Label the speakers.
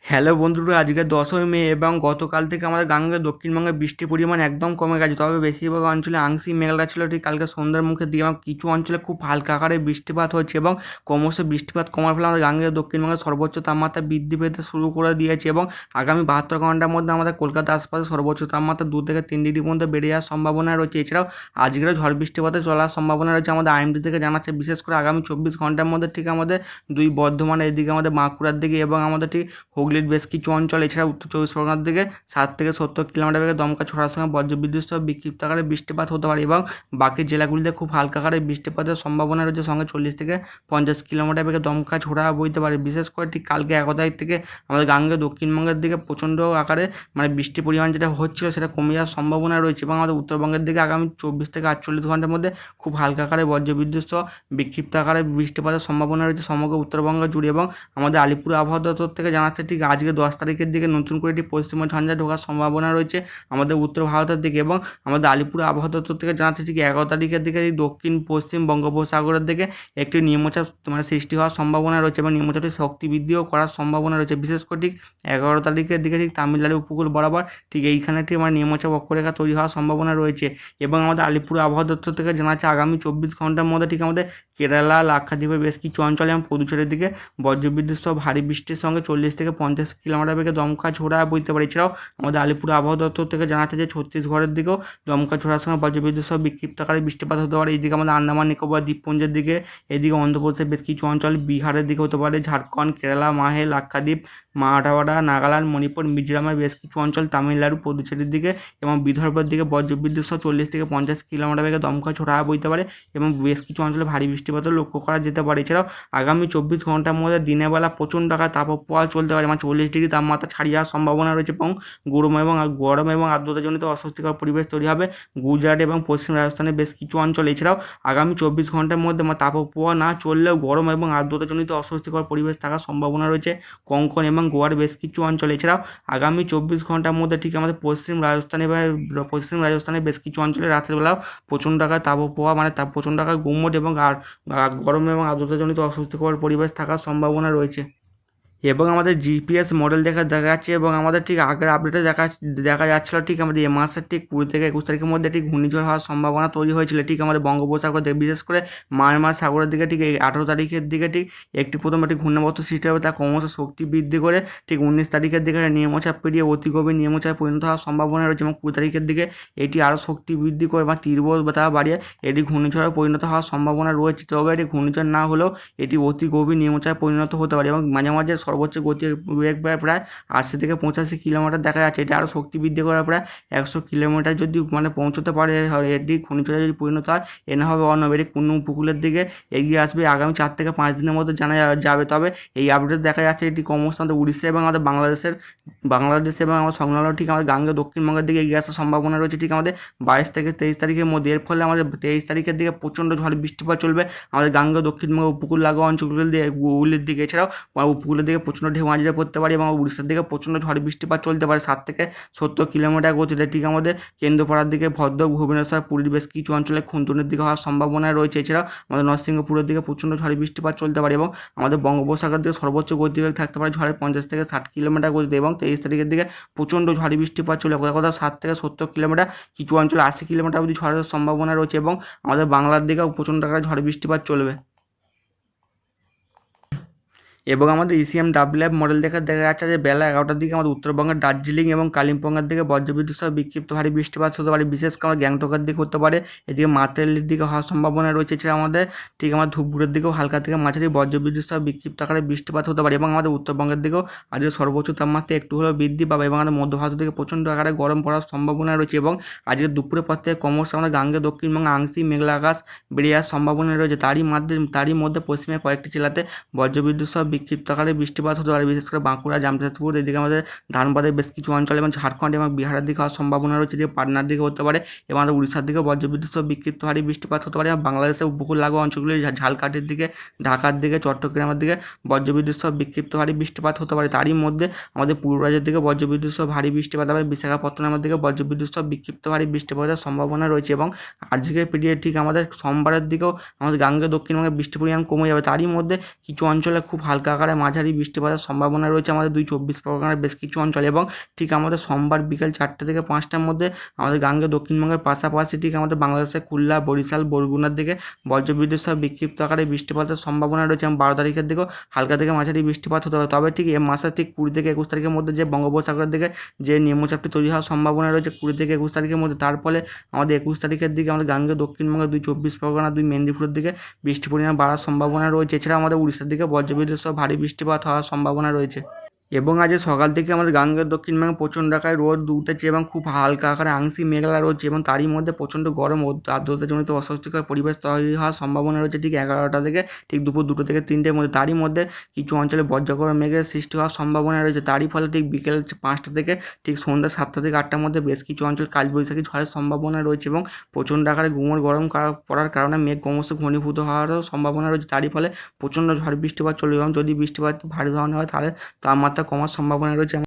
Speaker 1: Hello বন্ধুরা, আজকে 10ই মে এবং গতকাল থেকে আমাদের গাঙ্গেয় দক্ষিণবঙ্গে বৃষ্টির পরিমাণ একদম কমে গেছে। তবে বেশিরভাগ অঞ্চলে আংশিক মেঘলা ছিল ঠিক কালকে সন্ধ্যার মুখের দিকে, এবং কিছু অঞ্চলে খুব হালকা আকারে বৃষ্টিপাত হচ্ছে এবং ক্রমশ বৃষ্টিপাত কমার ফলে আমাদের গাঙ্গেয় দক্ষিণবঙ্গের সর্বোচ্চ তাপমাত্রা বৃদ্ধি পেতে শুরু করে দিয়েছে এবং আগামী 72 ঘন্টার মধ্যে আমাদের কলকাতা আশপাশে সর্বোচ্চ তাপমাত্রা 2 থেকে 3 ডিগ্রি পর্যন্ত বেড়ে যাওয়ার সম্ভাবনা রয়েছে। এছাড়াও আজকেরও ঝড় বৃষ্টিপাতে চলার সম্ভাবনা রয়েছে আমাদের আইএমডি থেকে জানাচ্ছে। বিশেষ করে আগামী 24 ঘন্টার মধ্যে ঠিক আমাদের দুই বর্ধমানের এদিকে, আমাদের বাঁকুড়ার দিকে এবং আমাদের ঠিক হুগলির বেশ কিছু অঞ্চল, এছাড়া উত্তর চব্বিশ পরগনার দিকে 60 থেকে 70 কিলোমিটার বেগে দমকা ছোড়ার সঙ্গে বজ্রবিদ্যুৎ সহ বিক্ষিপ্ত আকারে বৃষ্টিপাত হতে পারে এবং বাকি জেলাগুলিতে খুব হালকা আকারে বৃষ্টিপাতের সম্ভাবনা রয়েছে। সঙ্গে 40 থেকে 50 কিলোমিটার বেগে দমকা ছোড়া বইতে পারে। বিশেষ করে ঠিক কালকে 11 তারিখ থেকে আমাদের গাঙ্গেয় দক্ষিণবঙ্গের দিকে প্রচণ্ড আকারে বৃষ্টির পরিমাণ যেটা হচ্ছিল সেটা কমে যাওয়ার সম্ভাবনা রয়েছে এবং আমাদের উত্তরবঙ্গের দিকে আগামী 24 থেকে 48 ঘন্টার মধ্যে খুব হালকা আকারে বজ্রবিদ্যুৎ সহ বিক্ষিপ্ত আকারে বৃষ্টিপাতের সম্ভাবনা রয়েছে সমগ্র উত্তরবঙ্গ জুড়ে। এবং আমাদের আলিপুর আবহাওয়া দপ্তর থেকে জানাচ্ছে ঠিক আজকে 10 তারিখের দিকে নতুন করে একটি পশ্চিমা ঝঞ্ঝা ঢোকার সম্ভাবনা রয়েছে আমাদের উত্তর ভারতের দিকে। এবং আমাদের আলিপুর আবহাওয়া দপ্তর থেকে জানাচ্ছে ঠিক 11 তারিখের দিকে দক্ষিণ পশ্চিম বঙ্গোপসাগরের দিকে একটি নিম্নচাপ সৃষ্টি হওয়ার সম্ভাবনা রয়েছে এবং নিম্নচাপটি শক্তি বৃদ্ধিও করার সম্ভাবনা রয়েছে। বিশেষ করে ঠিক 11 তারিখের দিকে ঠিক তামিলনাড়ু উপকূল বরাবর ঠিক এইখানে একটি নিম্নচাপ অক্ষরেখা তৈরি হওয়ার সম্ভাবনা রয়েছে। এবং আমাদের আলিপুর আবহাওয়া দপ্তর থেকে জানাচ্ছে আগামী 24 ঘন্টার মধ্যে ঠিক আমাদের কেরালা, লাক্ষাদ্বীপের বেশ কিছু অঞ্চলে এবং পুদুচেরির দিকে বজ্রবিদ্যুৎ সহ ভারী বৃষ্টির সঙ্গে 40 থেকে 50 কিলোমিটার বেগে দমকা ঝোড়া বইতে পারে। এছাড়াও আমাদের আলিপুর আবহাওয়া দপ্তর থেকে জানাচ্ছে যে ছত্তিশগড়ের দিকেও দমকা ঝোড়ার সঙ্গে বজ্রবিদ্যুৎ সহ বিক্ষিপ্ত আকারে বৃষ্টিপাত হতে পারে। এইদিকে আমাদের আন্দামান নিকোবর দ্বীপপুঞ্জের দিকে, এদিকে অন্ধ্রপ্রদেশের বেশ কিছু অঞ্চল, বিহারের দিকে হতে পারে, ঝাড়খণ্ড, কেরালা, মাহে, লাক্ষাদ্বীপ, মারাঠওয়াড়া, নাগাল্যান্ড, মণিপুর, মিজোরামের বেশ কিছু অঞ্চল, তামিলনাড়ু, পুদুচেরির দিকে এবং বিদর্ভের দিকে বজ্রবিদ্যুৎ সহ 40 থেকে 50 কিলোমিটার বেগে দমকা ঝোড়া বইতে পারে এবং বেশ কিছু অঞ্চলে ভারী বৃষ্টিপাতও লক্ষ্য করা যেতে পারে। এছাড়াও আগামী 24 ঘন্টার মধ্যে দিনের বেলা প্রচণ্ড আকার তাপপ্রবাহ চলতে পারে, 40 ডিগ্রি তাপমাত্রা ছাড়িয়ে যাওয়ার সম্ভাবনা রয়েছে এবং গরম এবং আর্দ্রতাজনিত অস্বস্তিকর পরিবেশ তৈরি হবে গুজরাট এবং পশ্চিম রাজস্থানের বেশ কিছু অঞ্চল। এছাড়াও আগামী 24 ঘন্টার মধ্যে তাপপ্রবাহ না চললেও গরম এবং আর্দ্রতাজনিত অস্বস্তিকর পরিবেশ থাকার সম্ভাবনা রয়েছে কোঙ্কণ এবং গোয়ার বেশ কিছু অঞ্চল। এছাড়াও আগামী 24 ঘন্টার মধ্যে ঠিক আমাদের পশ্চিম রাজস্থানের বেশ কিছু অঞ্চলে রাতের বেলাও প্রচণ্ড আকার তাপপ্রবাহ প্রচণ্ড আকার গুমোট এবং গরম এবং আর্দ্রতাজনিত অস্বস্তিকর পরিবেশ থাকার সম্ভাবনা রয়েছে। এবং আমাদের জিপিএস মডেল দেখা যাচ্ছে এবং আমাদের ঠিক আগের আপডেটে দেখা যাচ্ছিলো ঠিক আমাদের এ মাসের ঠিক 20 থেকে 21 তারিখের মধ্যে একটি ঘূর্ণিঝড় হওয়ার সম্ভাবনা তৈরি হয়েছিল ঠিক আমাদের বঙ্গোপসাগর থেকে। বিশেষ করে মায়ানমার সাগরের দিকে ঠিক এই 18 তারিখের দিকে ঠিক প্রথম একটি ঘূর্ণাবর্ত সৃষ্টি হবে, তা ক্রমশ শক্তি বৃদ্ধি করে ঠিক 19 তারিখের দিকে নিম্নচাপ পেরিয়ে অতি গভীর নিম্নচাপে পরিণত হওয়ার সম্ভাবনা রয়েছে এবং 20 তারিখের দিকে এটি আরও শক্তি বৃদ্ধি করে বা তীব্রতা বাড়িয়ে এটি ঘূর্ণিঝড়ে পরিণত হওয়ার সম্ভাবনা রয়েছে। তবে এটি ঘূর্ণিঝড় না হলেও এটি অতি গভীর নিম্নচাপে পরিণত হতে পারে এবং মাঝে মাঝে সর্বোচ্চ গতি বেগ প্রায় 80 থেকে 85 কিলোমিটার দেখা যাচ্ছে। এটা আরও শক্তি বৃদ্ধি করে প্রায় 100 কিলোমিটার যদি পৌঁছতে পারে এটি ঘূর্ণিঝড়ে যদি পরিণত হয়, এনে হবে অর্ণব। এটি কোন উপকূলের দিকে এগিয়ে আসবে আগামী 4 থেকে 5 দিনের মধ্যে জানা যাবে। তবে এই আপডেট দেখা যাচ্ছে এটি ক্রমশ আমাদের উড়িষ্যা এবং আমাদের বাংলাদেশ এবং আমার সংলগ্ন ঠিক আমাদের গাঙ্গেয় দক্ষিণবঙ্গের দিকে এগিয়ে আসার সম্ভাবনা রয়েছে ঠিক আমাদের 22 থেকে 23 তারিখের মধ্যে। এর ফলে আমাদের 23 তারিখের দিকে প্রচণ্ড ঝড় বৃষ্টিপাত চলবে আমাদের গাঙ্গেয় দক্ষিণবঙ্গ উপকূল লাগোয়া অঞ্চলগুলির দিকে। এছাড়াও উপকূলের দিকে প্রচণ্ড ঢেউ মাঝে পড়তে পারে এবং উড়িষ্যার দিকে প্রচণ্ড ঝড় বৃষ্টিপাত চলতে পারে 60 থেকে 70 কিলোমিটার গতিতে। ঠিক আমাদের কেন্দ্রপাড়ার দিকে ভদ্রক, ভুবনেশ্বর, পুরীর বেশ কিছু অঞ্চলে খুনতুনের দিকে হওয়ার সম্ভাবনা রয়েছে। এছাড়াও আমাদের নরসিংহপুরের দিকে প্রচণ্ড ঝড় বৃষ্টিপাত চলতে পারে এবং আমাদের বঙ্গোপসাগর দিকে সর্বোচ্চ গতিবেগ থাকতে পারে ঝড়ের 50 থেকে 60 কিলোমিটার গতিতে। এবং 23 তারিখের দিকে প্রচণ্ড ঝড় বৃষ্টিপাত চলে কোথাও 60 থেকে 70 কিলোমিটার, কিছু অঞ্চলে 80 কিলোমিটার অবধি ঝড়ের সম্ভাবনা রয়েছে এবং আমাদের বাংলার দিকেও প্রচণ্ড আকারে ঝড় বৃষ্টিপাত চলবে। এবং আমাদের ইসিএম ডাব্লিউএফ মডেল দেখা যাচ্ছে যে বেলা 11টার দিকে আমাদের উত্তরবঙ্গের দার্জিলিং এবং কালিম্পংয়ের দিকে বজ্রবিদ্যুৎ সহ বিক্ষিপ্ত ভারী বৃষ্টিপাত হতে পারে। বিশেষ করে আমাদের গ্যাংটকের দিকে হতে পারে, এদিকে মাতেলির দিকে হওয়ার সম্ভাবনা রয়েছে। এছাড়া আমাদের ঠিক আমার ধূপগুড়ের দিকেও হালকা থেকে মাঝারি বজ্রবিদ্যুৎ সহ বিক্ষিপ্ত আকারে বৃষ্টিপাত হতে পারে এবং আমাদের উত্তরবঙ্গের দিকেও আজকে সর্বোচ্চ তাপমাত্রা একটু হলেও বৃদ্ধি পাবে এবং আমাদের মধ্য ভারত দিকে প্রচণ্ড আকারে গরম পড়ার সম্ভাবনা রয়েছে। এবং আজকে দুপুরের পর থেকে ক্রমশ আমাদের গাঙ্গেয় দক্ষিণবঙ্গে আংশিক মেঘলা আকাশ বেড়ে যাওয়ার সম্ভাবনা রয়েছে। তারই মধ্যে পশ্চিমের কয়েকটি জেলাতে বজ্রবিদ্যুৎ সহ বিক্ষিপ্ত আকারে বৃষ্টিপাত হতে পারে। বিশেষ করে বাঁকুড়া, জামশেদপুর, এদিকে আমাদের ধানবাদের বেশ কিছু অঞ্চল এবং ঝাড়খণ্ড এবং বিহারের দিকে হওয়ার সম্ভাবনা রয়েছে, এদিকে পাটনার দিকে হতে পারে এবং আমাদের উড়িষ্যার দিকে বজ্রবিদ্যুৎ সহ বিক্ষিপ্ত ভারী বৃষ্টিপাত হতে পারে এবং বাংলাদেশের উপকূল লাগোয়া অঞ্চলগুলি ঝালকাঠির দিকে, ঢাকার দিকে, চট্টগ্রামের দিকে বজ্রবিদ্যুৎ সহ বিক্ষিপ্ত ভারী বৃষ্টিপাত হতে পারে। তারই মধ্যে আমাদের পূর্ব রাজ্যের দিকে বজ্রবিদ্যুৎ সহ ভারী বৃষ্টিপাত হবে, বিশাখাপত্তনমের দিকে বজ্রবিদ্যুৎ সহ বিক্ষিপ্ত ভারী বৃষ্টিপাতের সম্ভাবনা রয়েছে। এবং আজকের পিরিয়ড ঠিক আমাদের সোমবারের দিকেও আমাদের গাঙ্গেয় দক্ষিণবঙ্গে বৃষ্টির পরিমাণ কমে যাবে। তারই মধ্যে কিছু অঞ্চলে খুব হালকা হালকা আকারে মাঝারি বৃষ্টিপাতের সম্ভাবনা রয়েছে আমাদের 24 পরগনার বেশ কিছু অঞ্চলে। এবং ঠিক আমাদের সোমবার বিকেল 4টে থেকে 5টার মধ্যে আমাদের গাঙ্গেয় দক্ষিণবঙ্গের পাশাপাশি ঠিক আমাদের বাংলাদেশের খুলনা, বরিশাল, বরগুনার দিকে বজ্রবিদ্যুৎ সহ বিক্ষিপ্ত আকারে বৃষ্টিপাতের সম্ভাবনা রয়েছে এবং 12 তারিখের দিকেও হালকা থেকে মাঝারি বৃষ্টিপাত হতে পারে। তবে ঠিক এ মাসের ঠিক 20 থেকে 21 তারিখের মধ্যে যে বঙ্গোপসাগরের দিকে যে নিম্নচাপটি তৈরি হওয়ার সম্ভাবনা রয়েছে 20 থেকে 21 তারিখের মধ্যে, তার ফলে আমাদের 21 তারিখের দিকে আমাদের গাঙ্গেয় দক্ষিণবঙ্গের 24 পরগনা, মেদিনীপুরের দিকে বৃষ্টির পরিমাণ বাড়ার সম্ভাবনা রয়েছে। এছাড়া আমাদের উড়িষ্যার দিকে বজ্রবিদ্যুৎ সহ ভারী বৃষ্টিপাত হওয়ার সম্ভাবনা রয়েছে। এবং আজ সকাল থেকে আমাদের গাঙ্গেয় দক্ষিণবঙ্গে প্রচণ্ড আকারে রোদ উঠেছে এবং খুব হালকা আকারে আংশিক মেঘলা রয়েছে এবং তারই মধ্যে প্রচণ্ড গরম আর্দ্রতাজনিত অস্বস্তিকর পরিবেশ তৈরি হওয়ার সম্ভাবনা রয়েছে ঠিক 11টা থেকে ঠিক দুপুর 2টো থেকে 3টের মধ্যে। তারই মধ্যে কিছু অঞ্চলে বজ্রগর্ভ মেঘের সৃষ্টি হওয়ার সম্ভাবনা রয়েছে। তারই ফলে ঠিক বিকেল 5টা থেকে ঠিক সন্ধ্যা 7টা থেকে 8টার মধ্যে বেশ কিছু অঞ্চল কালবৈশাখী ঝড়ের সম্ভাবনা রয়েছে এবং প্রচণ্ড আকারে গুমোট গরম পড়ার কারণে মেঘ ক্রমশ ঘনীভূত হওয়ারও সম্ভাবনা রয়েছে। তারই ফলে প্রচণ্ড ঝড় বৃষ্টিপাত চলবে এবং যদি বৃষ্টিপাত ভারী ধরনের হয় তাহলে তাপমাত্রা কমার সম্ভাবনা রয়েছে।